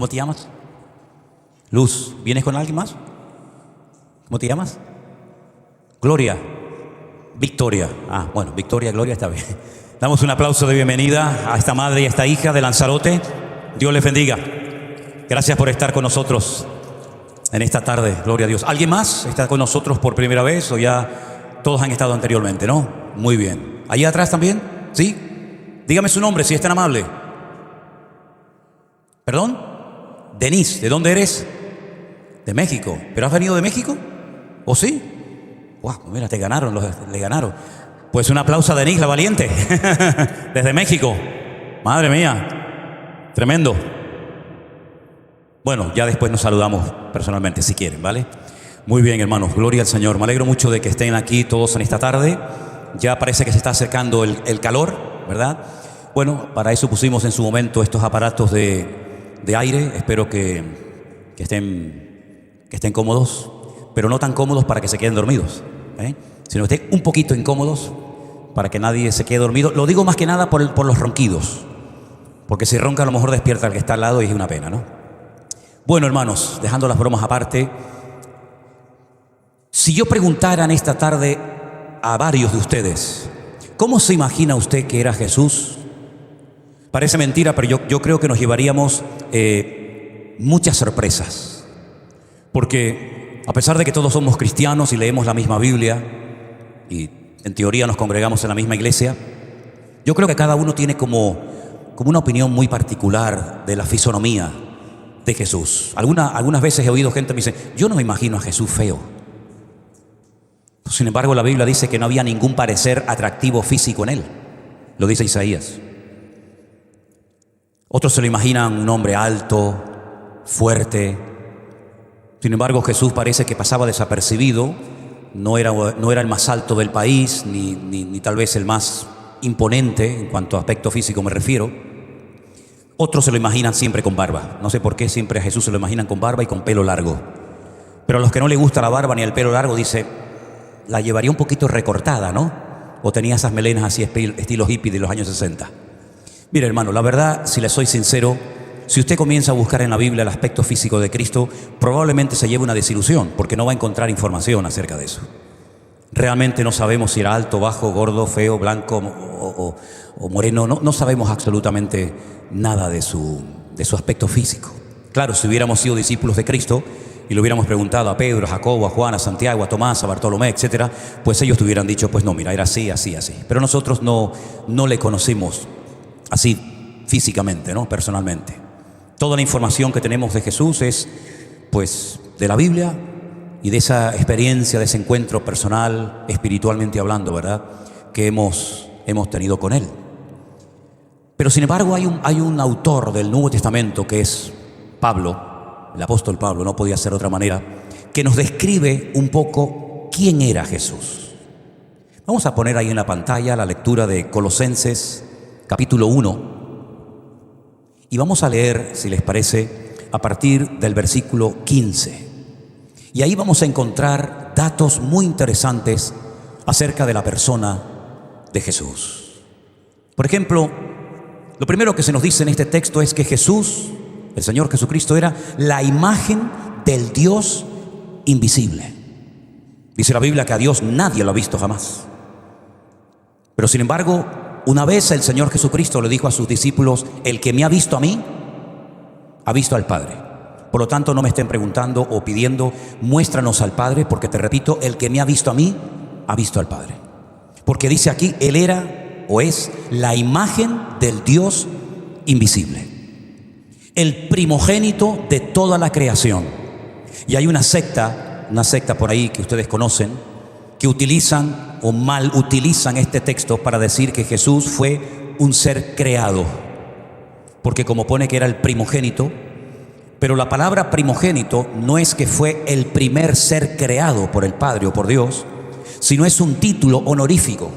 ¿Cómo te llamas? Luz. ¿Vienes con alguien más? ¿Cómo te llamas? Gloria. Victoria. Ah, bueno, Victoria, Gloria, está bien. Damos un aplauso de bienvenida a esta madre y a esta hija de Lanzarote. Dios les bendiga. Gracias por estar con nosotros en esta tarde. Gloria a Dios. ¿Alguien más está con nosotros por primera vez o ya todos han estado anteriormente, no? Muy bien. ¿Allá atrás también? ¿Sí? Dígame su nombre, si es tan amable. ¿Perdón? Denise. ¿De dónde eres? De México. ¿Pero has venido de México? ¿O sí? Wow, mira, te ganaron, le ganaron. Pues un aplauso a Denise, la valiente. Desde México. Madre mía. Tremendo. Bueno, ya después nos saludamos personalmente, si quieren, ¿vale? Muy bien, hermanos. Gloria al Señor. Me alegro mucho de que estén aquí todos en esta tarde. Ya parece que se está acercando el calor, ¿verdad? Bueno, para eso pusimos en su momento estos aparatos de aire. Espero que estén cómodos, pero no tan cómodos para que se queden dormidos, sino que estén un poquito incómodos para que nadie se quede dormido. Lo digo más que nada por los ronquidos, porque si ronca a lo mejor despierta al que está al lado y es una pena, ¿no? Bueno, hermanos, dejando las bromas aparte, si yo preguntara en esta tarde a varios de ustedes, ¿cómo se imagina usted que era Jesús? Parece mentira, pero yo creo que nos llevaríamos muchas sorpresas. Porque a pesar de que todos somos cristianos y leemos la misma Biblia y en teoría nos congregamos en la misma iglesia, yo creo que cada uno tiene como una opinión muy particular de la fisonomía de Jesús. Algunas veces he oído gente que me dice, yo no me imagino a Jesús feo. Sin embargo, la Biblia dice que no había ningún parecer atractivo físico en él. Lo dice Isaías. Otros se lo imaginan un hombre alto, fuerte. Sin embargo, Jesús parece que pasaba desapercibido. No era el más alto del país, ni tal vez el más imponente en cuanto a aspecto físico me refiero. Otros se lo imaginan siempre con barba. No sé por qué siempre a Jesús se lo imaginan con barba y con pelo largo. Pero a los que no les gusta la barba ni el pelo largo, dice, la llevaría un poquito recortada, ¿no? O tenía esas melenas así estilo hippie de los años 60. Mire, hermano, la verdad, si le soy sincero, si usted comienza a buscar en la Biblia el aspecto físico de Cristo, probablemente se lleve una desilusión, porque no va a encontrar información acerca de eso. Realmente no sabemos si era alto, bajo, gordo, feo, blanco o moreno. No sabemos absolutamente nada de su aspecto físico. Claro, si hubiéramos sido discípulos de Cristo y le hubiéramos preguntado a Pedro, a Jacobo, a Juan, a Santiago, a Tomás, a Bartolomé, etcétera, pues ellos te hubieran dicho, pues no, mira, era así, así, así. Pero nosotros no le conocimos así físicamente, ¿no? Personalmente. Toda la información que tenemos de Jesús es, pues, de la Biblia y de esa experiencia, de ese encuentro personal, espiritualmente hablando, ¿verdad?, que hemos tenido con Él. Pero sin embargo hay un autor del Nuevo Testamento que es Pablo, el apóstol Pablo, no podía ser de otra manera, que nos describe un poco quién era Jesús. Vamos a poner ahí en la pantalla la lectura de Colosenses capítulo 1 y vamos a leer, si les parece, a partir del versículo 15. Y ahí vamos a encontrar datos muy interesantes acerca de la persona de Jesús. Por ejemplo, lo primero que se nos dice en este texto es que Jesús, el Señor Jesucristo, era la imagen del Dios invisible. Dice la Biblia que a Dios nadie lo ha visto jamás. Pero sin embargo, una vez el Señor Jesucristo le dijo a sus discípulos, el que me ha visto a mí, ha visto al Padre. Por lo tanto, no me estén preguntando o pidiendo, muéstranos al Padre, porque te repito, el que me ha visto a mí, ha visto al Padre. Porque dice aquí, Él era o es la imagen del Dios invisible, el primogénito de toda la creación. Y hay una secta por ahí que ustedes conocen, que utilizan o mal utilizan este texto para decir que Jesús fue un ser creado, porque como pone que era el primogénito, pero la palabra primogénito no es que fue el primer ser creado por el Padre o por Dios, sino es un título honorífico,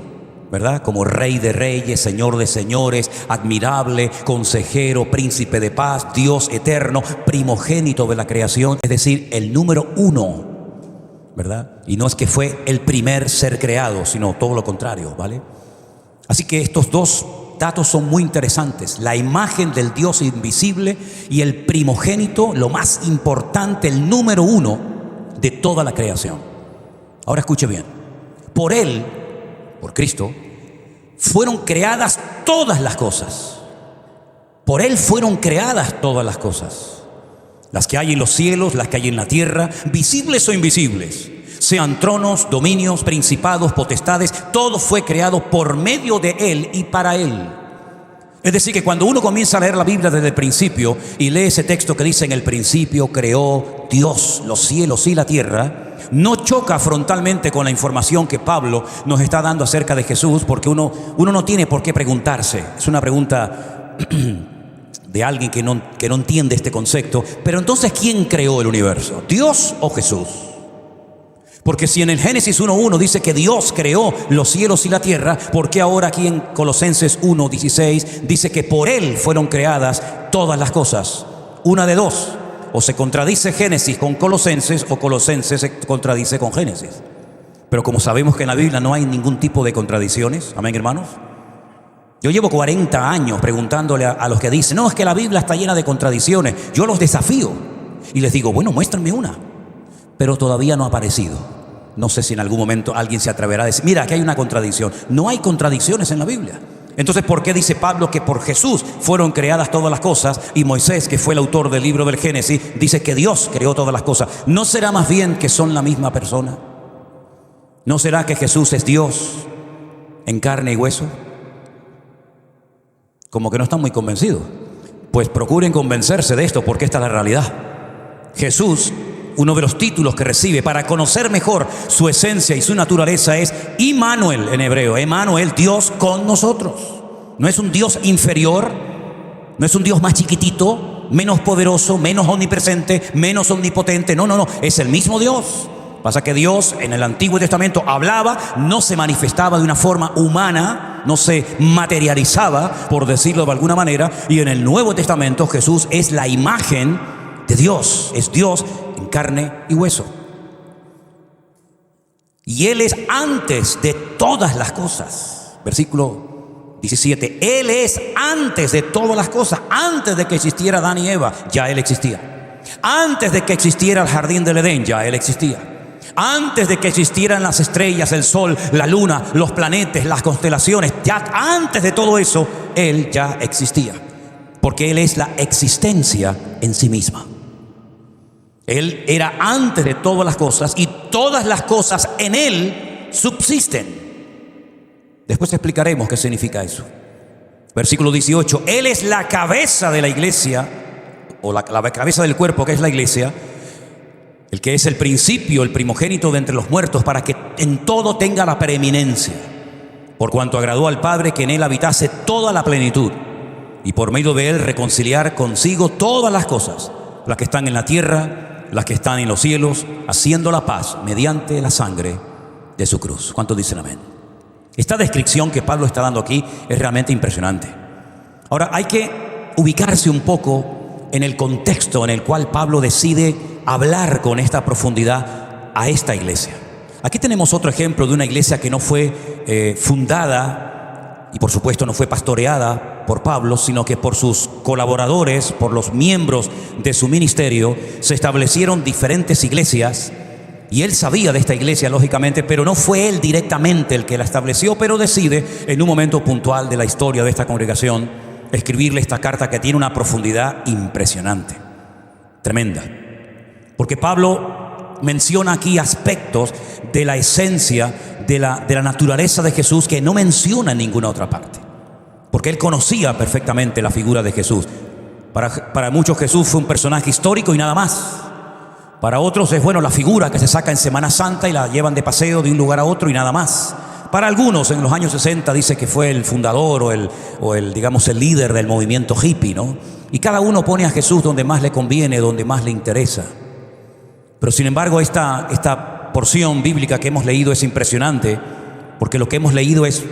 ¿verdad? Como Rey de Reyes, Señor de Señores, admirable, consejero, príncipe de paz, Dios eterno, primogénito de la creación, es decir, el número uno, ¿verdad? Y no es que fue el primer ser creado, sino todo lo contrario, ¿vale? Así que estos dos datos son muy interesantes. La imagen del Dios invisible y el primogénito, lo más importante, el número uno de toda la creación. Ahora escuche bien. Por Él, por Cristo, fueron creadas todas las cosas. Por Él fueron creadas todas las cosas. Las que hay en los cielos, las que hay en la tierra, visibles o invisibles. Sean tronos, dominios, principados, potestades, todo fue creado por medio de Él y para Él. Es decir, que cuando uno comienza a leer la Biblia desde el principio y lee ese texto que dice: en el principio creó Dios los cielos y la tierra, no choca frontalmente con la información que Pablo nos está dando acerca de Jesús, porque uno no tiene por qué preguntarse. Es una pregunta de alguien que no entiende este concepto. Pero entonces, ¿quién creó el universo? ¿Dios o Jesús? Porque si en el Génesis 1:1 dice que Dios creó los cielos y la tierra, ¿por qué ahora aquí en Colosenses 1:16 dice que por Él fueron creadas todas las cosas? Una de dos: o se contradice Génesis con Colosenses, o Colosenses se contradice con Génesis. Pero como sabemos que en la Biblia no hay ningún tipo de contradicciones, amén, hermanos. Yo llevo 40 años preguntándole a los que dicen: no, es que la Biblia está llena de contradicciones. Yo los desafío y les digo: bueno, muéstrenme una. Pero todavía no ha aparecido. No sé si en algún momento alguien se atreverá a decir: mira, aquí hay una contradicción. No hay contradicciones en la Biblia. Entonces, ¿por qué dice Pablo que por Jesús fueron creadas todas las cosas? Y Moisés, que fue el autor del libro del Génesis, dice que Dios creó todas las cosas. ¿No será más bien que son la misma persona? ¿No será que Jesús es Dios en carne y hueso? Como que no están muy convencidos. Pues procuren convencerse de esto, porque esta es la realidad. Jesús, uno de los títulos que recibe para conocer mejor su esencia y su naturaleza, es Immanuel en hebreo. Emmanuel, Dios con nosotros. No es un Dios inferior, no es un Dios más chiquitito, menos poderoso, menos omnipresente, menos omnipotente. No, es el mismo Dios. Pasa que Dios en el Antiguo Testamento hablaba, no se manifestaba de una forma humana, no se materializaba, por decirlo de alguna manera. Y en el Nuevo Testamento Jesús es la imagen de Dios, es Dios en carne y hueso. Y Él es antes de todas las cosas. Versículo 17. Él es antes de todas las cosas. Antes de que existiera Adán y Eva, ya Él existía. Antes de que existiera el jardín del Edén, ya Él existía. Antes de que existieran las estrellas, el sol, la luna, los planetas, las constelaciones, ya antes de todo eso, Él ya existía. Porque Él es la existencia en sí misma. Él era antes de todas las cosas y todas las cosas en Él subsisten. Después explicaremos qué significa eso. Versículo 18. Él es la cabeza de la iglesia, o la cabeza del cuerpo, que es la iglesia, el que es el principio, el primogénito de entre los muertos, para que en todo tenga la preeminencia, por cuanto agradó al Padre que en Él habitase toda la plenitud, y por medio de Él reconciliar consigo todas las cosas, las que están en la tierra, las que están en los cielos, haciendo la paz mediante la sangre de su cruz. ¿Cuántos dicen amén? Esta descripción que Pablo está dando aquí es realmente impresionante. Ahora, hay que ubicarse un poco en el contexto en el cual Pablo decide hablar con esta profundidad a esta iglesia. Aquí tenemos otro ejemplo de una iglesia que no fue fundada y por supuesto no fue pastoreada por Pablo, sino que por sus colaboradores, por los miembros de su ministerio, se establecieron diferentes iglesias. Y él sabía de esta iglesia, lógicamente, pero no fue él directamente el que la estableció, pero decide en un momento puntual de la historia de esta congregación escribirle esta carta que tiene una profundidad impresionante, tremenda. Porque Pablo menciona aquí aspectos de la esencia, de la naturaleza de Jesús que no menciona en ninguna otra parte. Porque él conocía perfectamente la figura de Jesús. Para muchos Jesús fue un personaje histórico y nada más. Para otros es, la figura que se saca en Semana Santa y la llevan de paseo de un lugar a otro y nada más. Para algunos en los años 60 dice que fue el fundador o el líder del movimiento hippie, ¿no? Y cada uno pone a Jesús donde más le conviene, donde más le interesa. Pero sin embargo esta porción bíblica que hemos leído es impresionante, porque lo que hemos leído es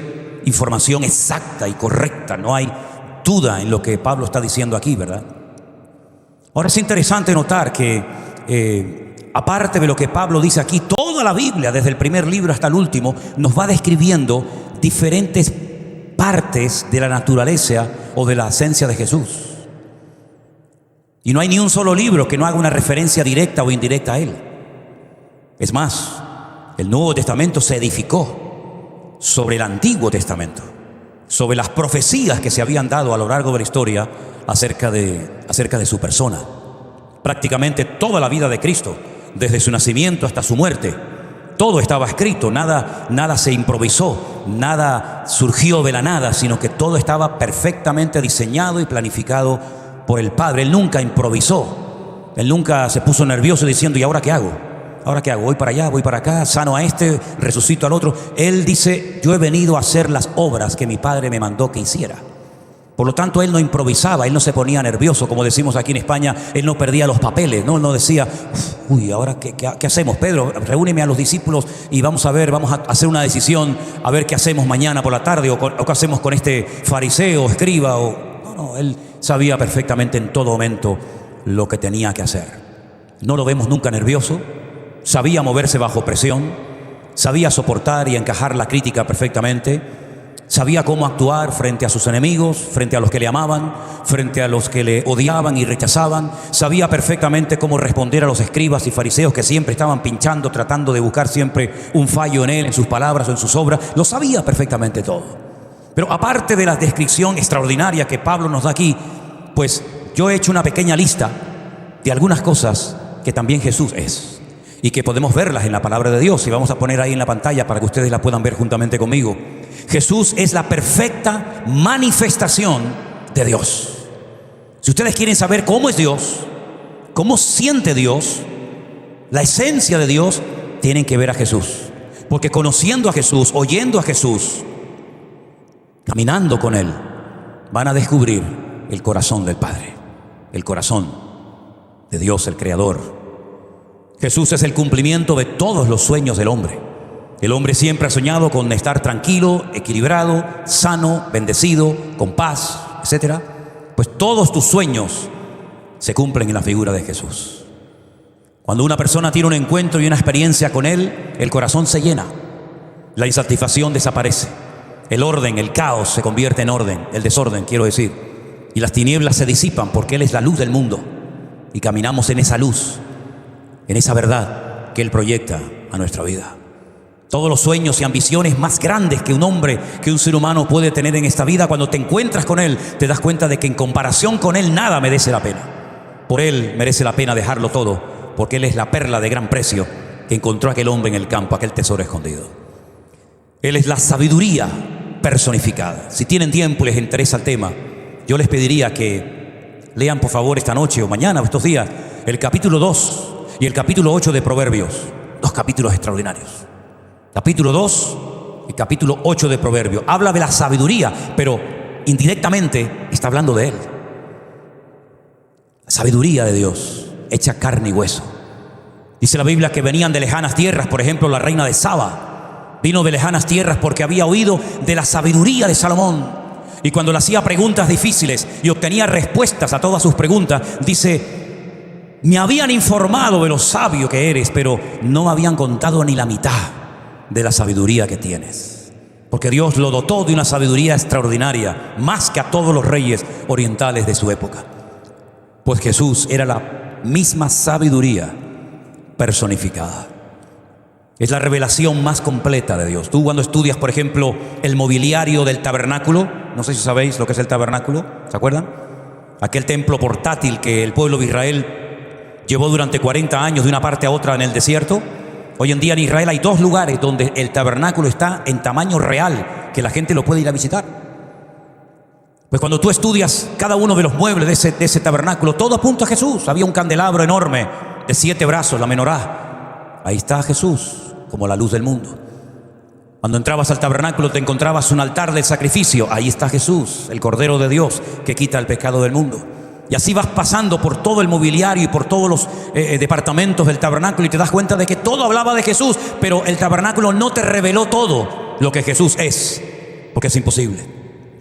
información exacta y correcta. No hay duda en lo que Pablo está diciendo aquí, ¿verdad? Ahora es interesante notar que aparte de lo que Pablo dice aquí, toda la Biblia, desde el primer libro hasta el último, nos va describiendo diferentes partes de la naturaleza o de la esencia de Jesús. Y no hay ni un solo libro que no haga una referencia directa o indirecta a Él. Es más, el Nuevo Testamento se edificó sobre el Antiguo Testamento, sobre las profecías que se habían dado a lo largo de la historia acerca de su persona. Prácticamente toda la vida de Cristo, desde su nacimiento hasta su muerte, todo estaba escrito, nada se improvisó, nada surgió de la nada, sino que todo estaba perfectamente diseñado y planificado por el Padre. Él nunca improvisó, Él nunca se puso nervioso diciendo, ¿y ahora qué hago? ¿Ahora qué hago? Voy para allá, voy para acá, sano a este, resucito al otro. Él dice, yo he venido a hacer las obras que mi Padre me mandó que hiciera. Por lo tanto, Él no improvisaba, Él no se ponía nervioso, como decimos aquí en España. Él no perdía los papeles, no decía, uy, ¿ahora qué hacemos? Pedro, reúneme a los discípulos y vamos a hacer una decisión, a ver qué hacemos mañana por la tarde, o qué hacemos con este fariseo, escriba. No, Él sabía perfectamente en todo momento lo que tenía que hacer. No lo vemos nunca nervioso, sabía moverse bajo presión, sabía soportar y encajar la crítica perfectamente. Sabía cómo actuar frente a sus enemigos, frente a los que le amaban, frente a los que le odiaban y rechazaban. Sabía perfectamente cómo responder a los escribas y fariseos que siempre estaban pinchando, tratando de buscar siempre un fallo en él, en sus palabras o en sus obras. Lo sabía perfectamente todo. Pero aparte de la descripción extraordinaria que Pablo nos da aquí, pues yo he hecho una pequeña lista de algunas cosas que también Jesús es y que podemos verlas en la palabra de Dios, y vamos a poner ahí en la pantalla para que ustedes la puedan ver juntamente conmigo. Jesús es la perfecta manifestación de Dios. Si ustedes quieren saber cómo es Dios, cómo siente Dios, la esencia de Dios, tienen que ver a Jesús. Porque conociendo a Jesús, oyendo a Jesús, caminando con Él, van a descubrir el corazón del Padre, el corazón de Dios, el Creador. Jesús es el cumplimiento de todos los sueños del hombre. El hombre siempre ha soñado con estar tranquilo, equilibrado, sano, bendecido, con paz, etc. Pues todos tus sueños se cumplen en la figura de Jesús. Cuando una persona tiene un encuentro y una experiencia con Él, el corazón se llena, la insatisfacción desaparece, el orden, el caos se convierte en orden, el desorden, quiero decir, y las tinieblas se disipan porque Él es la luz del mundo y caminamos en esa luz, en esa verdad que Él proyecta a nuestra vida. Todos los sueños y ambiciones más grandes que un hombre, que un ser humano puede tener en esta vida, cuando te encuentras con Él, te das cuenta de que en comparación con Él nada merece la pena. Por Él merece la pena dejarlo todo, porque Él es la perla de gran precio que encontró aquel hombre en el campo, aquel tesoro escondido. Él es la sabiduría personificada. Si tienen tiempo y les interesa el tema, yo les pediría que lean por favor esta noche o mañana o estos días el capítulo 2 y el capítulo 8 de Proverbios. Dos capítulos extraordinarios. Capítulo 2 y capítulo 8 de Proverbios. Habla de la sabiduría, pero indirectamente está hablando de Él. La sabiduría de Dios, hecha carne y hueso. Dice la Biblia que venían de lejanas tierras. Por ejemplo, la reina de Saba vino de lejanas tierras porque había oído de la sabiduría de Salomón. Y cuando le hacía preguntas difíciles y obtenía respuestas a todas sus preguntas, dice: me habían informado de lo sabio que eres, pero no me habían contado ni la mitad de la sabiduría que tienes. Porque Dios lo dotó de una sabiduría extraordinaria, más que a todos los reyes orientales de su época. Pues Jesús era la misma sabiduría personificada. Es la revelación más completa de Dios. Tú cuando estudias, por ejemplo, el mobiliario del tabernáculo, no sé si sabéis lo que es el tabernáculo, ¿se acuerdan? Aquel templo portátil que el pueblo de Israel llevó durante 40 años de una parte a otra en el desierto. Hoy en día en Israel hay 2 lugares donde el tabernáculo está en tamaño real, que la gente lo puede ir a visitar. Pues cuando tú estudias cada uno de los muebles de ese tabernáculo, todo apunta a Jesús. Había un candelabro enorme de 7 brazos, la menorá. Ahí está Jesús, como la luz del mundo. Cuando entrabas al tabernáculo te encontrabas un altar del sacrificio. Ahí está Jesús, el Cordero de Dios, que quita el pecado del mundo. Y así vas pasando por todo el mobiliario y por todos los departamentos del tabernáculo y te das cuenta de que todo hablaba de Jesús, pero el tabernáculo no te reveló todo lo que Jesús es, porque es imposible.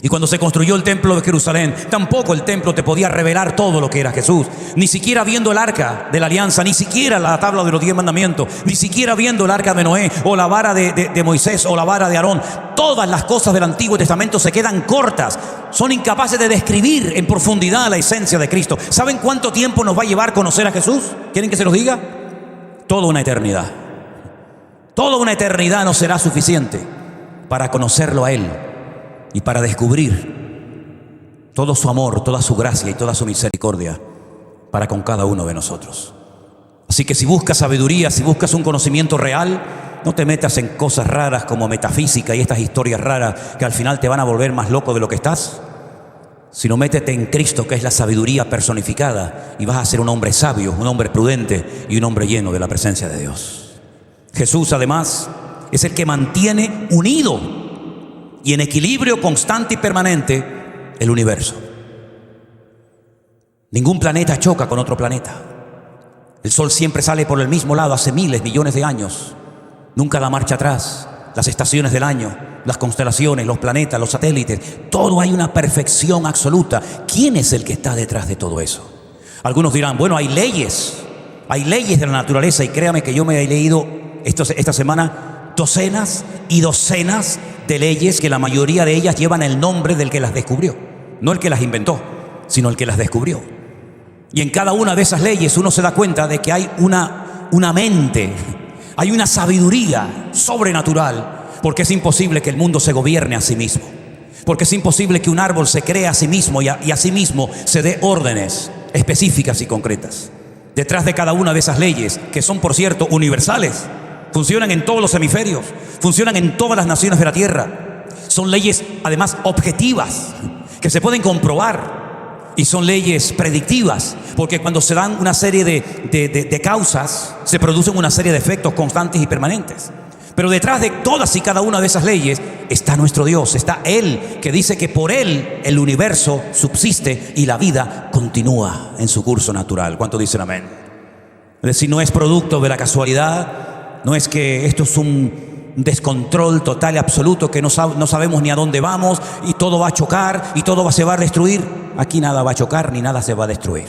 Y cuando se construyó el templo de Jerusalén, tampoco el templo te podía revelar todo lo que era Jesús. Ni siquiera viendo el arca de la alianza, ni siquiera la tabla de los 10 mandamientos, ni siquiera viendo el arca de Noé, o la vara de Moisés, o la vara de Aarón. Todas las cosas del Antiguo Testamento se quedan cortas. Son incapaces de describir en profundidad la esencia de Cristo. ¿Saben cuánto tiempo nos va a llevar conocer a Jesús? ¿Quieren que se los diga? Toda una eternidad. Toda una eternidad no será suficiente para conocerlo a Él y para descubrir todo su amor, toda su gracia y toda su misericordia para con cada uno de nosotros. Así que si buscas sabiduría, si buscas un conocimiento real, no te metas en cosas raras como metafísica y estas historias raras que al final te van a volver más loco de lo que estás, sino métete en Cristo, que es la sabiduría personificada, y vas a ser un hombre sabio, un hombre prudente y un hombre lleno de la presencia de Dios. Jesús, además, es el que mantiene unido y en equilibrio constante y permanente el universo. Ningún planeta choca con otro planeta. El Sol siempre sale por el mismo lado hace miles, millones de años. Nunca da marcha atrás. Las estaciones del año, las constelaciones, los planetas, los satélites, todo hay una perfección absoluta. ¿Quién es el que está detrás de todo eso? Algunos dirán, bueno, hay leyes de la naturaleza, y créame que yo me he leído esta semana docenas y docenas de leyes que la mayoría de ellas llevan el nombre del que las descubrió. No el que las inventó, sino el que las descubrió. Y en cada una de esas leyes uno se da cuenta de que hay una mente, hay una sabiduría sobrenatural, porque es imposible que el mundo se gobierne a sí mismo, porque es imposible que un árbol se cree a sí mismo y a sí mismo se dé órdenes específicas y concretas. Detrás de cada una de esas leyes, que son por cierto universales, funcionan en todos los hemisferios, funcionan en todas las naciones de la tierra. Son leyes además objetivas, que se pueden comprobar, y son leyes predictivas, porque cuando se dan una serie de causas, se producen una serie de efectos constantes y permanentes. Pero detrás de todas y cada una de esas leyes está nuestro Dios, está Él, que dice que por Él el universo subsiste y la vida continúa en su curso natural. ¿Cuántos dicen amén? Es decir, no es producto de la casualidad. No es que esto es un descontrol total y absoluto, que no sabemos ni a dónde vamos y todo va a chocar y todo se va a destruir. Aquí nada va a chocar ni nada se va a destruir.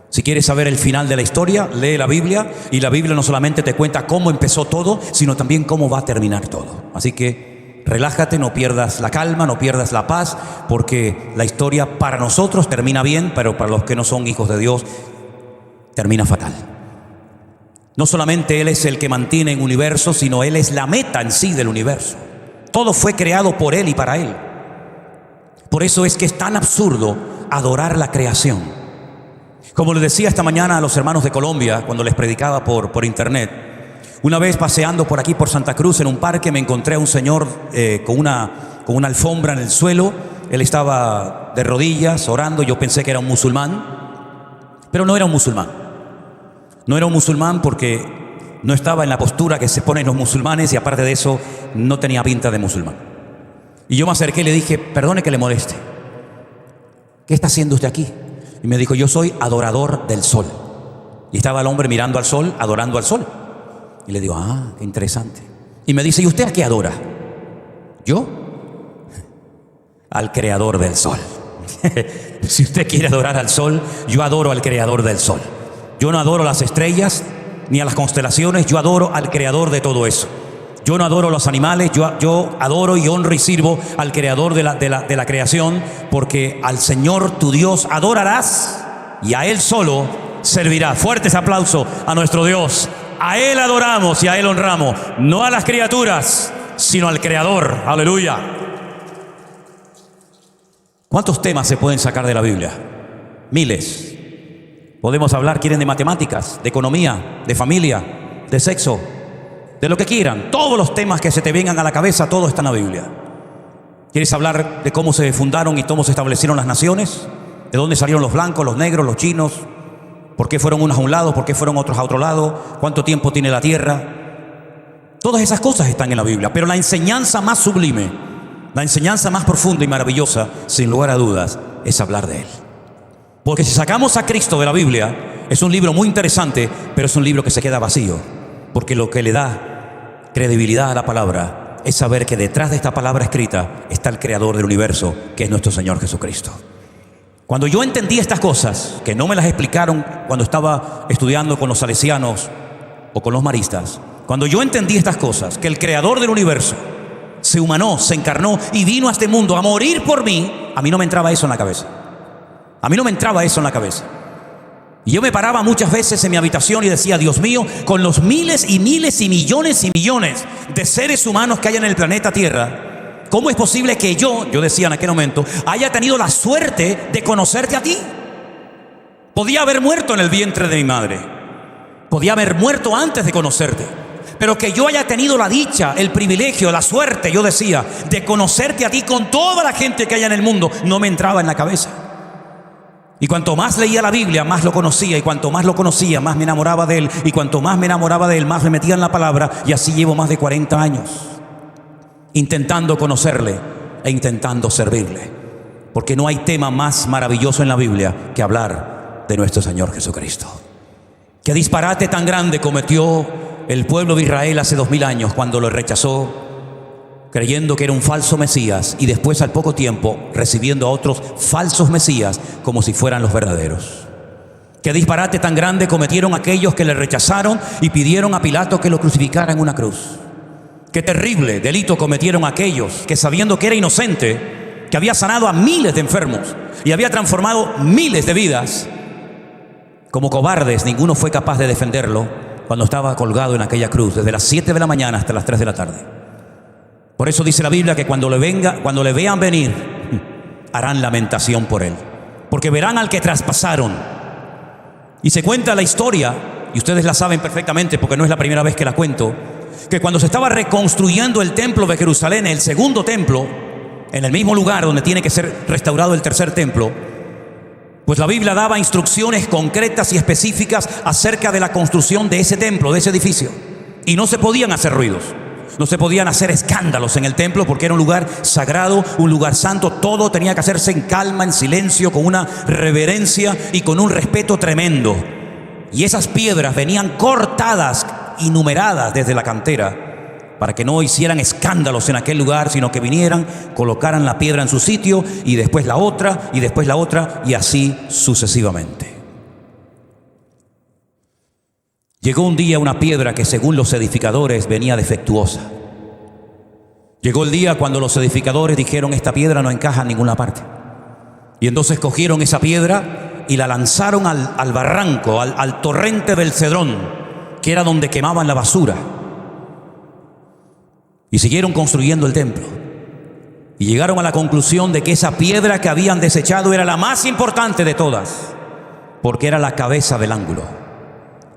Si quieres saber el final de la historia, lee la Biblia, y la Biblia no solamente te cuenta cómo empezó todo, sino también cómo va a terminar todo. Así que relájate, no pierdas la calma, no pierdas la paz, porque la historia para nosotros termina bien, pero para los que no son hijos de Dios termina fatal. No solamente Él es el que mantiene el universo, sino Él es la meta en sí del universo. Todo fue creado por Él y para Él. Por eso es que es tan absurdo adorar la creación. Como les decía esta mañana a los hermanos de Colombia, cuando les predicaba por internet, una vez paseando por aquí por Santa Cruz en un parque, me encontré a un señor con una alfombra en el suelo. Él estaba de rodillas orando. Yo pensé que era un musulmán, pero no era un musulmán. No era un musulmán porque no estaba en la postura que se ponen los musulmanes, y aparte de eso no tenía pinta de musulmán. Y yo me acerqué y le dije, perdone que le moleste, ¿qué está haciendo usted aquí? Y me dijo, yo soy adorador del sol. Y estaba el hombre mirando al sol, adorando al sol. Y le digo, ah, qué interesante. Y me dice, ¿y usted a qué adora? ¿Yo? Al creador del sol. Si usted quiere adorar al sol, yo adoro al creador del sol. Yo no adoro las estrellas ni a las constelaciones, yo adoro al creador de todo eso. Yo no adoro a los animales, yo adoro y honro y sirvo al creador de la creación, porque al Señor tu Dios adorarás y a Él solo servirás. Fuertes aplausos a nuestro Dios. A Él adoramos y a Él honramos, no a las criaturas, sino al Creador. Aleluya. ¿Cuántos temas se pueden sacar de la Biblia? Miles. Podemos hablar, quieren, de matemáticas, de economía, de familia, de sexo, de lo que quieran. Todos los temas que se te vengan a la cabeza, todo está en la Biblia. ¿Quieres hablar de cómo se fundaron y cómo se establecieron las naciones? ¿De dónde salieron los blancos, los negros, los chinos? ¿Por qué fueron unos a un lado? ¿Por qué fueron otros a otro lado? ¿Cuánto tiempo tiene la tierra? Todas esas cosas están en la Biblia. Pero la enseñanza más sublime, la enseñanza más profunda y maravillosa, sin lugar a dudas, es hablar de Él. Porque si sacamos a Cristo de la Biblia, es un libro muy interesante, pero es un libro que se queda vacío, porque lo que le da credibilidad a la palabra es saber que detrás de esta palabra escrita está el creador del universo, que es nuestro Señor Jesucristo. Cuando yo entendí estas cosas, que no me las explicaron cuando estaba estudiando con los salesianos o con los maristas, cuando yo entendí estas cosas, que el creador del universo se humanó, se encarnó y vino a este mundo a morir por mí, a mí no me entraba eso en la cabeza. A mí no me entraba eso en la cabeza. Y yo me paraba muchas veces en mi habitación y decía: Dios mío, con los miles y miles y millones de seres humanos que hay en el planeta Tierra, ¿cómo es posible que yo decía en aquel momento, haya tenido la suerte de conocerte a ti? Podía haber muerto en el vientre de mi madre, podía haber muerto antes de conocerte, pero que yo haya tenido la dicha, el privilegio, la suerte, yo decía, de conocerte a ti con toda la gente que hay en el mundo, no me entraba en la cabeza. Y cuanto más leía la Biblia, más lo conocía. Y cuanto más lo conocía, más me enamoraba de él. Y cuanto más me enamoraba de él, más me metía en la palabra. Y así llevo más de 40 años intentando conocerle e intentando servirle. Porque no hay tema más maravilloso en la Biblia que hablar de nuestro Señor Jesucristo. Qué disparate tan grande cometió el pueblo de Israel hace 2000 años cuando lo rechazó, creyendo que era un falso Mesías, y después al poco tiempo recibiendo a otros falsos Mesías como si fueran los verdaderos. Qué disparate tan grande cometieron aquellos que le rechazaron y pidieron a Pilato que lo crucificara en una cruz. Qué terrible delito cometieron aquellos que, sabiendo que era inocente, que había sanado a miles de enfermos y había transformado miles de vidas, como cobardes, ninguno fue capaz de defenderlo cuando estaba colgado en aquella cruz desde las 7 de la mañana hasta las 3 de la tarde. Por eso dice la Biblia que cuando le vean venir, harán lamentación por él, porque verán al que traspasaron. Y se cuenta la historia, y ustedes la saben perfectamente porque no es la primera vez que la cuento, que cuando se estaba reconstruyendo el templo de Jerusalén, el segundo templo, en el mismo lugar donde tiene que ser restaurado el tercer templo, pues la Biblia daba instrucciones concretas y específicas acerca de la construcción de ese templo, de ese edificio. Y no se podían hacer ruidos. No se podían hacer escándalos en el templo porque era un lugar sagrado, un lugar santo. Todo tenía que hacerse en calma, en silencio, con una reverencia y con un respeto tremendo. Y esas piedras venían cortadas y numeradas desde la cantera para que no hicieran escándalos en aquel lugar, sino que vinieran, colocaran la piedra en su sitio y después la otra y después la otra y así sucesivamente. Llegó un día una piedra que según los edificadores venía defectuosa. Llegó el día cuando los edificadores dijeron: esta piedra no encaja en ninguna parte. Y entonces cogieron esa piedra y la lanzaron al barranco, al torrente del Cedrón, que era donde quemaban la basura. Y siguieron construyendo el templo. Y llegaron a la conclusión de que esa piedra que habían desechado era la más importante de todas, porque era la cabeza del ángulo.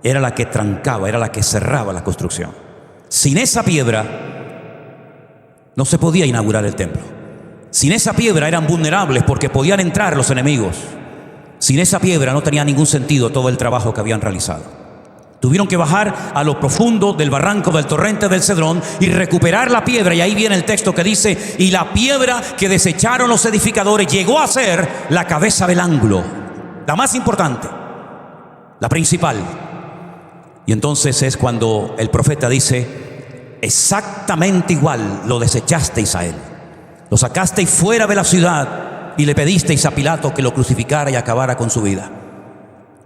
Era la que trancaba, era la que cerraba la construcción. Sin esa piedra no se podía inaugurar el templo. Sin esa piedra eran vulnerables porque podían entrar los enemigos. Sin esa piedra no tenía ningún sentido todo el trabajo que habían realizado. Tuvieron que bajar a lo profundo del barranco del torrente del Cedrón y recuperar la piedra. Y ahí viene el texto que dice: y la piedra que desecharon los edificadores llegó a ser la cabeza del ángulo, la más importante, la principal. Y entonces es cuando el profeta dice: exactamente igual lo desechasteis a él. Lo sacasteis fuera de la ciudad y le pedisteis a Pilato que lo crucificara y acabara con su vida.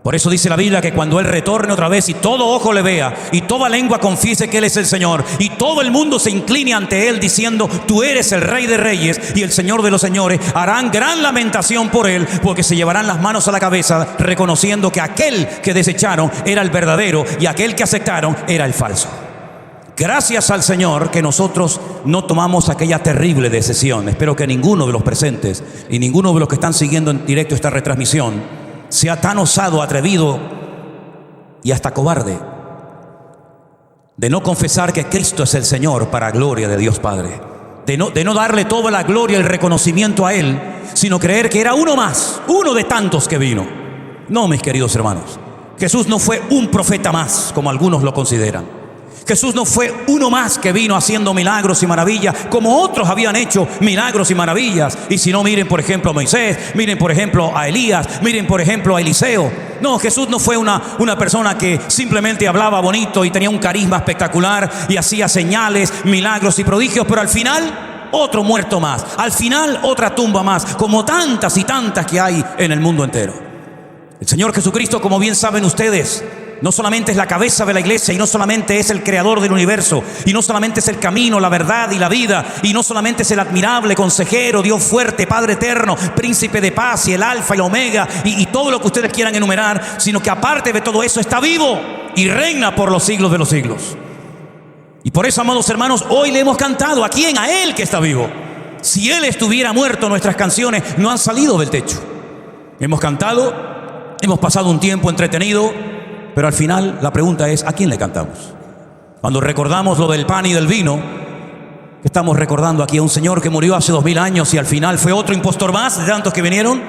Por eso dice la Biblia que cuando él retorne otra vez y todo ojo le vea y toda lengua confiese que él es el Señor y todo el mundo se incline ante él diciendo: tú eres el Rey de Reyes y el Señor de los Señores, harán gran lamentación por él, porque se llevarán las manos a la cabeza reconociendo que aquel que desecharon era el verdadero y aquel que aceptaron era el falso. Gracias al Señor que nosotros no tomamos aquella terrible decisión. Espero que ninguno de los presentes y ninguno de los que están siguiendo en directo esta retransmisión sea tan osado, atrevido y hasta cobarde de no confesar que Cristo es el Señor para gloria de Dios Padre, de no darle toda la gloria y el reconocimiento a Él, sino creer que era uno más, uno de tantos que vino. No, mis queridos hermanos, Jesús no fue un profeta más como algunos lo consideran. Jesús no fue uno más que vino haciendo milagros y maravillas, como otros habían hecho milagros y maravillas. Y si no, miren por ejemplo a Moisés, miren por ejemplo a Elías, miren por ejemplo a Eliseo. No, Jesús no fue una persona que simplemente hablaba bonito y tenía un carisma espectacular y hacía señales, milagros y prodigios, pero al final otro muerto más, al final otra tumba más, como tantas y tantas que hay en el mundo entero. El Señor Jesucristo, como bien saben ustedes, no solamente es la cabeza de la iglesia, y no solamente es el creador del universo, y no solamente es el camino, la verdad y la vida, y no solamente es el admirable consejero, Dios fuerte, Padre eterno, príncipe de paz, y el alfa y el omega, y todo lo que ustedes quieran enumerar, sino que aparte de todo eso está vivo y reina por los siglos de los siglos. Y por eso, amados hermanos, hoy le hemos cantado ¿a quién? A Él que está vivo. Si Él estuviera muerto, nuestras canciones no han salido del techo. Hemos cantado, hemos pasado un tiempo entretenido, pero al final la pregunta es, ¿a quién le cantamos? Cuando recordamos lo del pan y del vino, estamos recordando aquí a un Señor que murió hace 2000 años y al final fue otro impostor más de tantos que vinieron.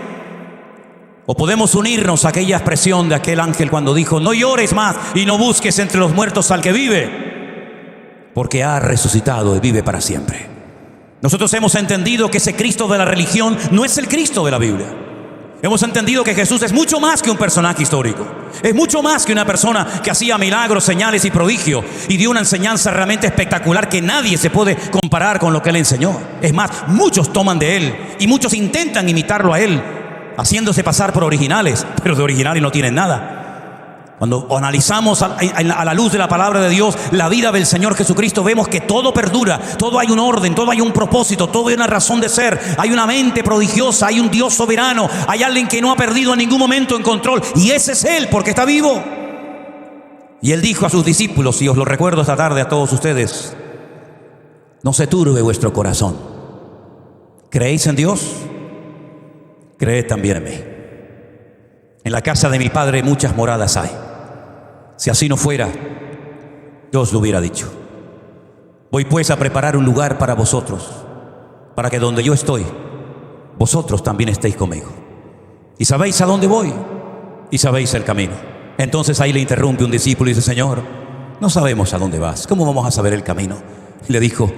¿O podemos unirnos a aquella expresión de aquel ángel cuando dijo, no llores más y no busques entre los muertos al que vive, porque ha resucitado y vive para siempre? Nosotros hemos entendido que ese Cristo de la religión no es el Cristo de la Biblia. Hemos entendido que Jesús es mucho más que un personaje histórico. Es mucho más que una persona que hacía milagros, señales y prodigios y dio una enseñanza realmente espectacular que nadie se puede comparar con lo que Él enseñó. Es más, muchos toman de Él y muchos intentan imitarlo a Él, haciéndose pasar por originales, pero de originales no tienen nada. Cuando analizamos a la luz de la palabra de Dios la vida del Señor Jesucristo, vemos que todo perdura, todo hay un orden, todo hay un propósito, todo hay una razón de ser, hay una mente prodigiosa, hay un Dios soberano, hay alguien que no ha perdido en ningún momento el control, y ese es Él, porque está vivo. Y Él dijo a sus discípulos, y os lo recuerdo esta tarde a todos ustedes, no se turbe vuestro corazón. ¿Creéis en Dios? Creed también en mí. En la casa de mi Padre muchas moradas hay. Si así no fuera, yo os lo hubiera dicho. Voy pues a preparar un lugar para vosotros, para que donde yo estoy, vosotros también estéis conmigo. Y sabéis a dónde voy, y sabéis el camino. Entonces ahí le interrumpe un discípulo y dice, Señor, no sabemos a dónde vas, ¿cómo vamos a saber el camino? Y le dijo,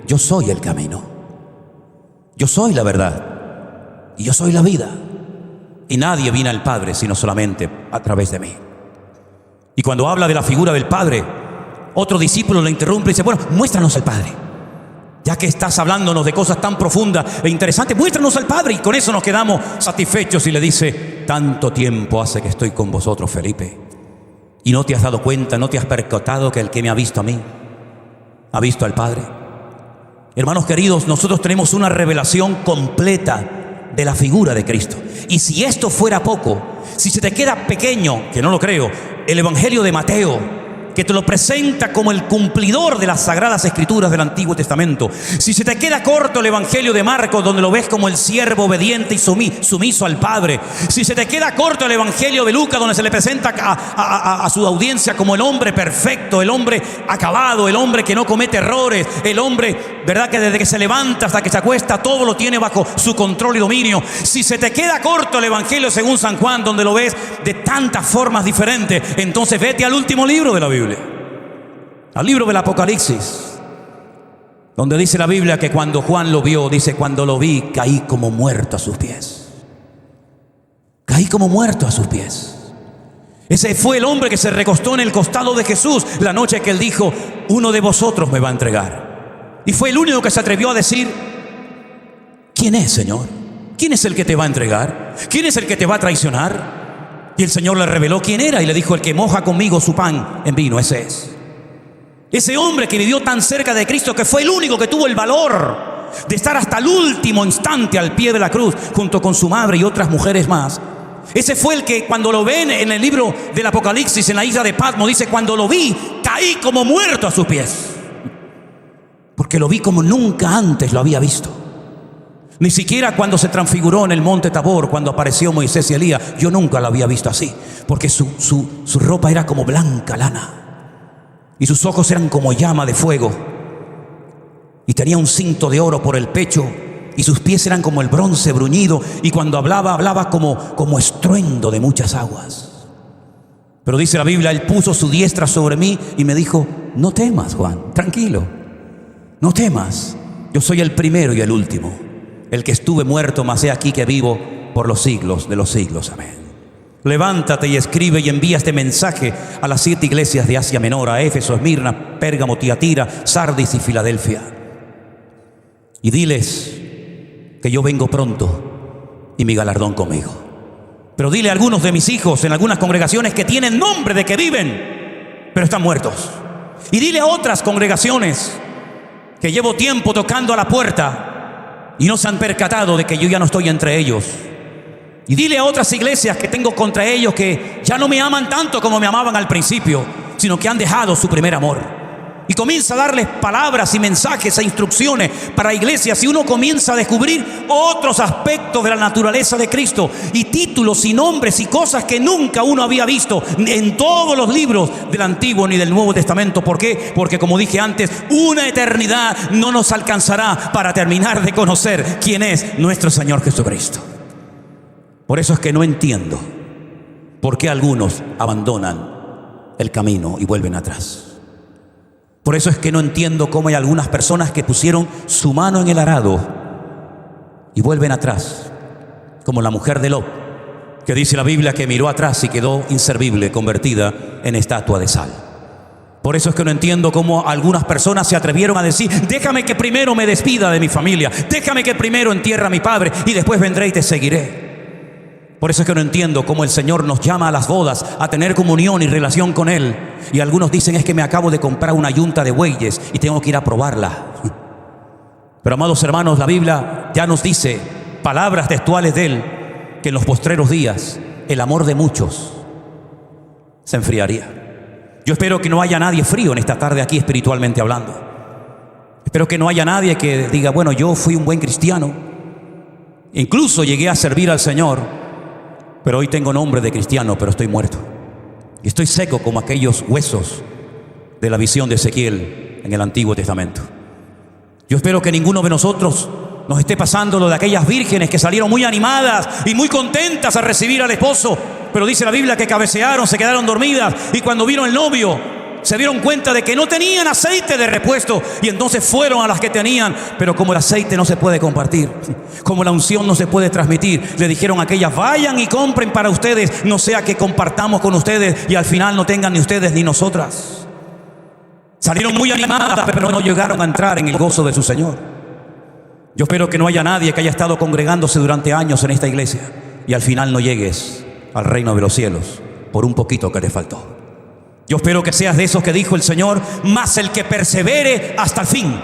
yo soy el camino, yo soy la verdad, y yo soy la vida. Y nadie viene al Padre sino solamente a través de mí. Y cuando habla de la figura del Padre, otro discípulo le interrumpe y dice, bueno, muéstranos al Padre. Ya que estás hablándonos de cosas tan profundas e interesantes, muéstranos al Padre. Y con eso nos quedamos satisfechos. Y le dice, tanto tiempo hace que estoy con vosotros, Felipe, y no te has dado cuenta, no te has percatado que el que me ha visto a mí, ha visto al Padre. Hermanos queridos, nosotros tenemos una revelación completa de la figura de Cristo. Y si esto fuera poco, si se te queda pequeño, que no lo creo, el Evangelio de Mateo, que te lo presenta como el cumplidor de las sagradas escrituras del Antiguo Testamento, si se te queda corto el Evangelio de Marcos, donde lo ves como el siervo obediente y sumiso al Padre, si se te queda corto el Evangelio de Lucas, donde se le presenta a su audiencia como el hombre perfecto, el hombre acabado, el hombre que no comete errores, el hombre, ¿verdad?, que desde que se levanta hasta que se acuesta todo lo tiene bajo su control y dominio. Si se te queda corto el Evangelio según San Juan, donde lo ves de tantas formas diferentes, entonces vete al último libro de la Biblia, al libro del Apocalipsis, donde dice la Biblia que cuando Juan lo vio, dice, cuando lo vi, caí como muerto a sus pies. Caí como muerto a sus pies. Ese fue el hombre que se recostó en el costado de Jesús la noche que él dijo, uno de vosotros me va a entregar. Y fue el único que se atrevió a decir, ¿quién es, Señor? ¿Quién es el que te va a entregar? ¿Quién es el que te va a traicionar? Y el Señor le reveló quién era y le dijo, el que moja conmigo su pan en vino, ese es. Ese hombre que vivió tan cerca de Cristo, que fue el único que tuvo el valor de estar hasta el último instante al pie de la cruz, junto con su madre y otras mujeres más. Ese fue el que cuando lo ven en el libro del Apocalipsis, en la isla de Patmos, dice, cuando lo vi, caí como muerto a sus pies. Porque lo vi como nunca antes lo había visto. Ni siquiera cuando se transfiguró en el monte Tabor, cuando apareció Moisés y Elías, yo nunca lo había visto así. Porque su ropa era como blanca lana. Y sus ojos eran como llama de fuego. Y tenía un cinto de oro por el pecho. Y sus pies eran como el bronce bruñido. Y cuando hablaba como estruendo de muchas aguas. Pero dice la Biblia, Él puso su diestra sobre mí y me dijo, no temas, Juan, tranquilo, no temas. Yo soy el primero y el último, el que estuve muerto, mas he aquí que vivo por los siglos de los siglos. Amén. Levántate y escribe y envía este mensaje a las 7 iglesias de Asia Menor, a Éfeso, Esmirna, Pérgamo, Tiatira, Sardis y Filadelfia. Y diles que yo vengo pronto y mi galardón conmigo. Pero dile a algunos de mis hijos en algunas congregaciones que tienen nombre de que viven, pero están muertos. Y dile a otras congregaciones que llevo tiempo tocando a la puerta y no se han percatado de que yo ya no estoy entre ellos. Y dile a otras iglesias que tengo contra ellos que ya no me aman tanto como me amaban al principio, sino que han dejado su primer amor. Y comienza a darles palabras y mensajes e instrucciones para iglesias, y uno comienza a descubrir otros aspectos de la naturaleza de Cristo, y títulos y nombres y cosas que nunca uno había visto en todos los libros del Antiguo ni del Nuevo Testamento. ¿Por qué? Porque, como dije antes, una eternidad no nos alcanzará para terminar de conocer quién es nuestro Señor Jesucristo. Por eso es que no entiendo por qué algunos abandonan el camino y vuelven atrás. Por eso es que no entiendo cómo hay algunas personas que pusieron su mano en el arado y vuelven atrás, como la mujer de Lot, que dice la Biblia que miró atrás y quedó inservible, convertida en estatua de sal. Por eso es que no entiendo cómo algunas personas se atrevieron a decir: déjame que primero me despida de mi familia, déjame que primero entierre a mi padre y después vendré y te seguiré. Por eso es que no entiendo cómo el Señor nos llama a las bodas, a tener comunión y relación con Él. Y algunos dicen: es que me acabo de comprar una yunta de bueyes y tengo que ir a probarla. Pero, amados hermanos, la Biblia ya nos dice, palabras textuales de Él, que en los postreros días el amor de muchos se enfriaría. Yo espero que no haya nadie frío en esta tarde aquí, espiritualmente hablando. Espero que no haya nadie que diga: bueno, yo fui un buen cristiano, incluso llegué a servir al Señor, pero hoy tengo nombre de cristiano, pero estoy muerto. Y estoy seco como aquellos huesos de la visión de Ezequiel en el Antiguo Testamento. Yo espero que ninguno de nosotros nos esté pasando lo de aquellas vírgenes que salieron muy animadas y muy contentas a recibir al esposo, pero dice la Biblia que cabecearon, se quedaron dormidas, y cuando vino el novio se dieron cuenta de que no tenían aceite de repuesto, y entonces fueron a las que tenían. Pero como el aceite no se puede compartir, como la unción no se puede transmitir, le dijeron a aquellas: vayan y compren para ustedes, no sea que compartamos con ustedes y al final no tengan ni ustedes ni nosotras. Salieron muy animadas, pero no llegaron a entrar en el gozo de su Señor. Yo espero que no haya nadie que haya estado congregándose durante años en esta iglesia y al final no llegues al reino de los cielos por un poquito que te faltó. Yo espero que seas de esos que dijo el Señor: mas el que persevere hasta el fin,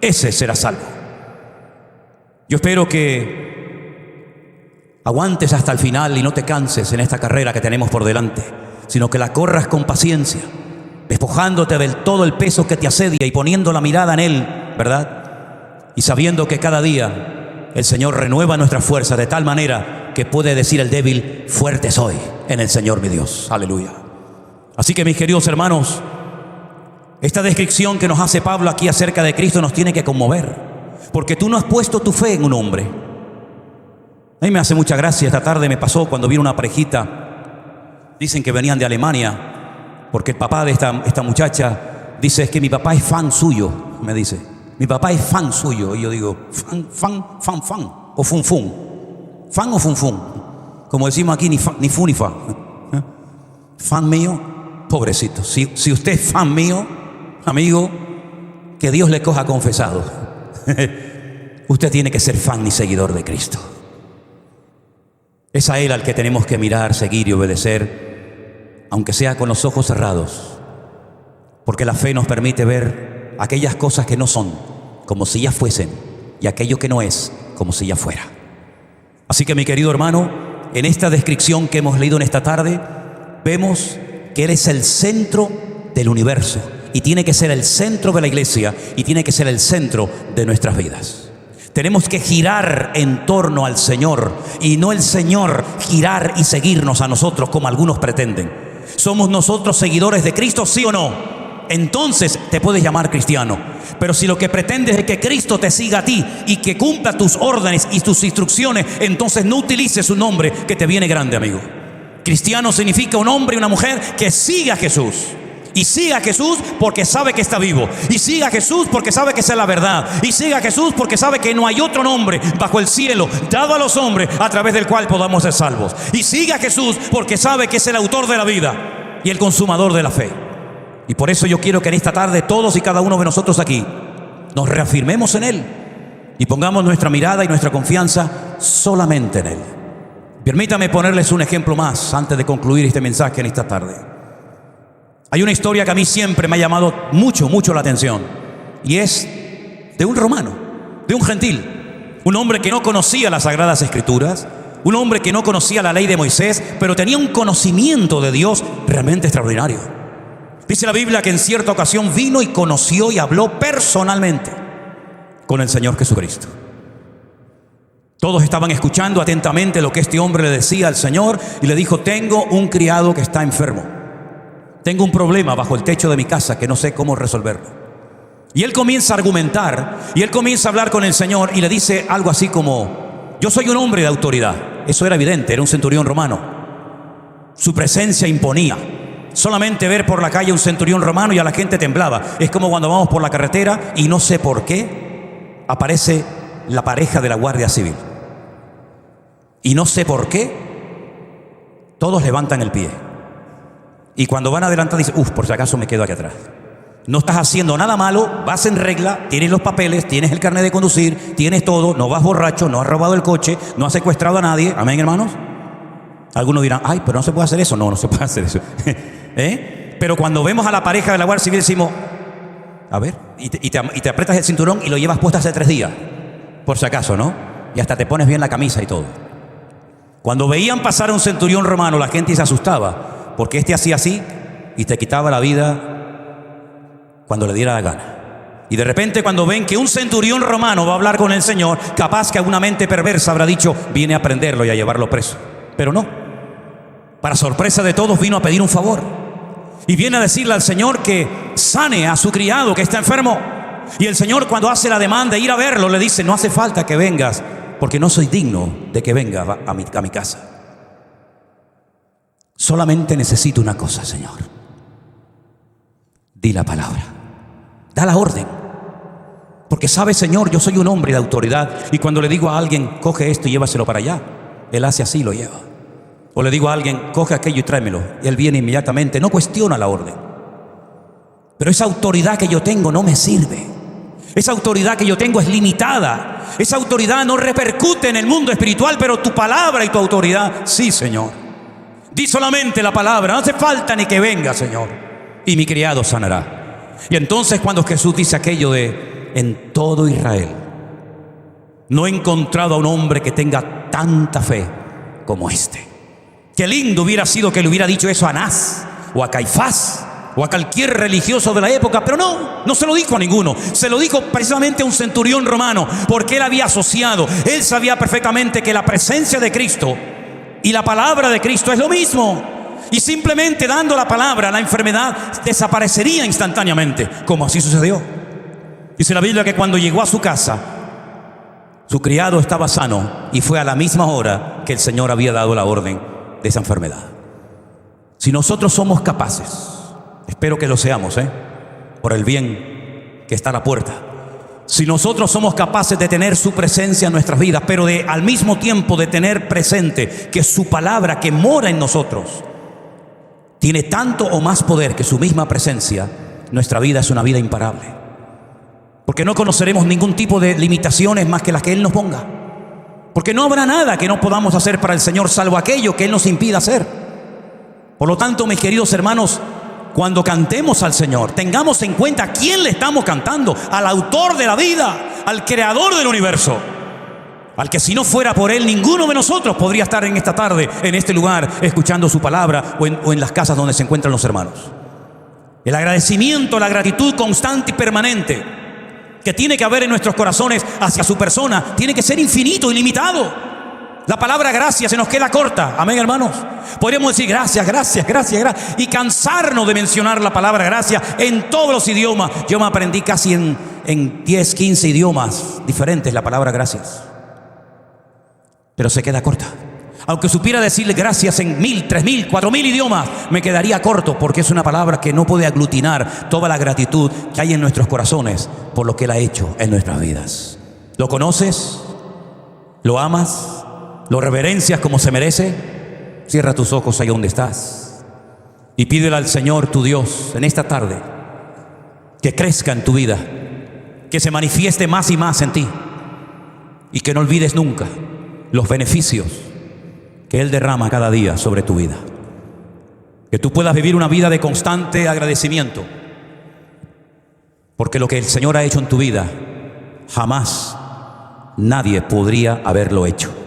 ese será salvo. Yo espero que aguantes hasta el final y no te canses en esta carrera que tenemos por delante, sino que la corras con paciencia, despojándote del todo el peso que te asedia y poniendo la mirada en Él, ¿verdad? Y sabiendo que cada día el Señor renueva nuestra fuerza de tal manera que puede decir el débil: fuerte soy en el Señor mi Dios. Aleluya. Así que, mis queridos hermanos, esta descripción que nos hace Pablo aquí acerca de Cristo nos tiene que conmover, porque tú no has puesto tu fe en un hombre. A mí me hace mucha gracia, esta tarde me pasó cuando vino una parejita, dicen que venían de Alemania, porque el papá de esta muchacha dice: es que mi papá es fan suyo, me dice, mi papá es fan suyo. Y yo digo: fan, o fun, fan o fun, como decimos aquí, ni fu ni fa. Fan mío, pobrecito. Si usted es fan mío, amigo, que Dios le coja confesado. Usted tiene que ser fan y seguidor de Cristo. Es a Él al que tenemos que mirar, seguir y obedecer, aunque sea con los ojos cerrados, porque la fe nos permite ver aquellas cosas que no son como si ya fuesen, y aquello que no es como si ya fuera. Así que, mi querido hermano, en esta descripción que hemos leído en esta tarde, vemos que Él es el centro del universo, y tiene que ser el centro de la iglesia, y tiene que ser el centro de nuestras vidas. Tenemos que girar en torno al Señor, y no el Señor girar y seguirnos a nosotros como algunos pretenden. ¿Somos nosotros seguidores de Cristo, sí o no? Entonces te puedes llamar cristiano. Pero si lo que pretendes es que Cristo te siga a ti y que cumpla tus órdenes y tus instrucciones, entonces no utilices un nombre que te viene grande, amigo. Cristiano significa un hombre y una mujer que siga a Jesús. Y siga a Jesús porque sabe que está vivo. Y siga a Jesús porque sabe que esa es la verdad. Y siga a Jesús porque sabe que no hay otro nombre bajo el cielo dado a los hombres a través del cual podamos ser salvos. Y siga a Jesús porque sabe que es el autor de la vida y el consumador de la fe. Y por eso yo quiero que en esta tarde todos y cada uno de nosotros aquí nos reafirmemos en Él y pongamos nuestra mirada y nuestra confianza solamente en Él. Permítame ponerles un ejemplo más antes de concluir este mensaje en esta tarde. Hay una historia que a mí siempre me ha llamado mucho la atención, y es de un romano, de un gentil, un hombre que no conocía las Sagradas Escrituras, un hombre que no conocía la ley de Moisés, pero tenía un conocimiento de Dios realmente extraordinario. Dice la Biblia que en cierta ocasión vino y conoció y habló personalmente con el Señor Jesucristo. Todos estaban escuchando atentamente lo que este hombre le decía al Señor, y le dijo: tengo un criado que está enfermo. Tengo un problema bajo el techo de mi casa que no sé cómo resolverlo. Y él comienza a argumentar, y él comienza a hablar con el Señor, y le dice algo así como: yo soy un hombre de autoridad. Eso era evidente, era un centurión romano. Su presencia imponía. Solamente ver por la calle un centurión romano y a la gente temblaba. Es como cuando vamos por la carretera y no sé por qué aparece la pareja de la Guardia Civil. Y no sé por qué todos levantan el pie. Y cuando van adelante dicen: por si acaso me quedo aquí atrás. No estás haciendo nada malo, vas en regla, tienes los papeles, tienes el carnet de conducir, tienes todo, no vas borracho, no has robado el coche, no has secuestrado a nadie. Amén, hermanos. Algunos dirán: ay, pero no se puede hacer eso. No se puede hacer eso. Pero cuando vemos a la pareja de la Guardia Civil decimos: a ver, y te aprietas el cinturón y lo llevas puesto hace 3 días, por si acaso, ¿no? Y hasta te pones bien la camisa y todo. Cuando veían pasar a un centurión romano, la gente se asustaba, porque este hacía así y te quitaba la vida cuando le diera la gana. Y de repente, cuando ven que un centurión romano va a hablar con el Señor, capaz que alguna mente perversa habrá dicho: viene a prenderlo y a llevarlo preso. Pero no. Para sorpresa de todos, vino a pedir un favor. Y viene a decirle al Señor que sane a su criado que está enfermo. Y el Señor, cuando hace la demanda de ir a verlo, le dice: no hace falta que vengas, porque no soy digno de que venga a mi casa. Solamente necesito una cosa, Señor. Di la palabra, da la orden. Porque sabe, Señor, yo soy un hombre de autoridad, y cuando le digo a alguien: coge esto y llévaselo para allá, él hace así y lo lleva. O le digo a alguien: coge aquello y tráemelo, y él viene inmediatamente, no cuestiona la orden. Pero esa autoridad que yo tengo no me sirve. Esa autoridad que yo tengo es limitada. Esa autoridad no repercute en el mundo espiritual, pero tu palabra y tu autoridad sí, Señor. Di solamente la palabra, no hace falta ni que venga, Señor, y mi criado sanará. Y entonces, cuando Jesús dice aquello de: en todo Israel no he encontrado a un hombre que tenga tanta fe como este. Qué lindo hubiera sido que le hubiera dicho eso a Anás o a Caifás o a cualquier religioso de la época, pero no se lo dijo a ninguno. Se lo dijo precisamente a un centurión romano, porque él había asociado, él sabía perfectamente que la presencia de Cristo y la palabra de Cristo es lo mismo. Y simplemente dando la palabra, la enfermedad desaparecería instantáneamente, como así sucedió. Dice la Biblia que cuando llegó a su casa, su criado estaba sano, y fue a la misma hora que el Señor había dado la orden de esa enfermedad. Si nosotros somos capaces, espero que lo seamos, por el bien que está a la puerta. Si nosotros somos capaces de tener su presencia en nuestras vidas, pero al mismo tiempo de tener presente que su palabra que mora en nosotros tiene tanto o más poder que su misma presencia, nuestra vida es una vida imparable. Porque no conoceremos ningún tipo de limitaciones más que las que Él nos ponga. Porque no habrá nada que no podamos hacer para el Señor, salvo aquello que Él nos impida hacer. Por lo tanto, mis queridos hermanos, cuando cantemos al Señor, tengamos en cuenta a quién le estamos cantando: al autor de la vida, al creador del universo, al que si no fuera por Él, ninguno de nosotros podría estar en esta tarde, en este lugar, escuchando su palabra, o en las casas donde se encuentran los hermanos. El agradecimiento, la gratitud constante y permanente que tiene que haber en nuestros corazones hacia su persona, tiene que ser infinito, ilimitado. La palabra gracias se nos queda corta. Amén, hermanos. Podríamos decir gracias, gracias, gracias, gracias, y cansarnos de mencionar la palabra gracias en todos los idiomas. Yo me aprendí casi en 10, 15 idiomas diferentes la palabra gracias. Pero se queda corta. Aunque supiera decirle gracias en 1000, 3000, 4000 idiomas, me quedaría corto, porque es una palabra que no puede aglutinar toda la gratitud que hay en nuestros corazones por lo que Él ha hecho en nuestras vidas. ¿Lo conoces? ¿Lo amas? ¿Lo reverencias como se merece? Cierra tus ojos ahí donde estás y pídele al Señor tu Dios en esta tarde que crezca en tu vida, que se manifieste más y más en ti, y que no olvides nunca los beneficios que Él derrama cada día sobre tu vida. Que tú puedas vivir una vida de constante agradecimiento, porque lo que el Señor ha hecho en tu vida, jamás nadie podría haberlo hecho.